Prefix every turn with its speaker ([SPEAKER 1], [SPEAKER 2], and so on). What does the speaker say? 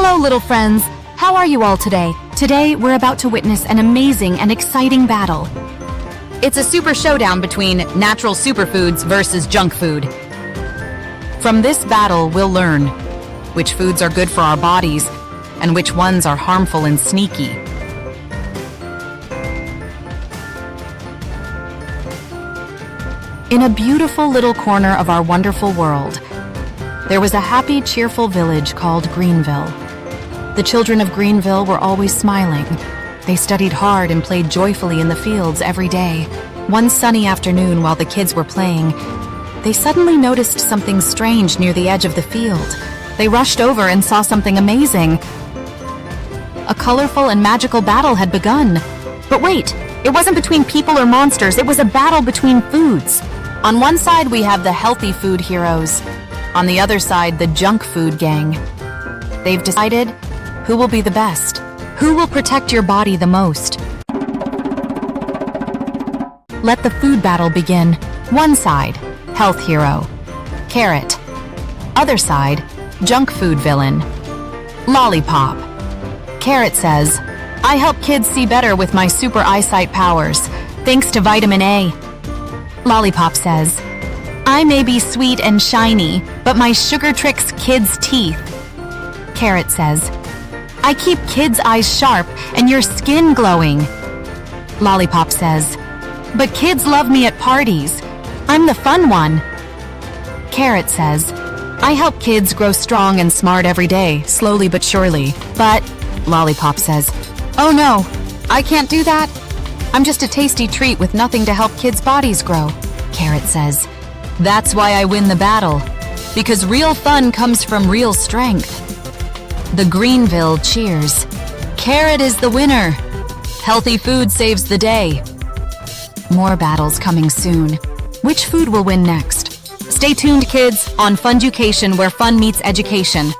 [SPEAKER 1] Hello, little friends. How are you all today? Today, we're about to witness an amazing and exciting battle. It's a super showdown between natural superfoods versus junk food. From this battle, we'll learn which foods are good for our bodies and which ones are harmful and sneaky. In a beautiful little corner of our wonderful world, there was a happy, cheerful village called Greenville. The children of Greenville were always smiling. They studied hard and played joyfully in the fields every day. One sunny afternoon, while the kids were playing, they suddenly noticed something strange near the edge of the field. They rushed over and saw something amazing. A colorful and magical battle had begun. But wait, it wasn't between people or monsters, it was a battle between foods. On one side, we have the healthy food heroes. On the other side, the junk food gang. They've decided who will be the best, who will protect your body the most. Let the food battle begin. One side, health hero, carrot. Other side, junk food villain, Lollipop. Carrot says, I help kids see better with my super eyesight powers, thanks to vitamin A. Lollipop says, I may be sweet and shiny, but my sugar tricks kids' teeth. Carrot says, I keep kids' eyes sharp and your skin glowing. Lollipop says, but kids love me at parties. I'm the fun one. Carrot says, I help kids grow strong and smart every day, slowly but surely. But, Lollipop says, oh no, I can't do that. I'm just a tasty treat with nothing to help kids' bodies grow. Carrot says, that's why I win the battle, because real fun comes from real strength. The Greenville cheers. Carrot is the winner. Healthy food saves the day. More battles coming soon. Which food will win next? Stay tuned, kids, on Funducation, where fun meets education.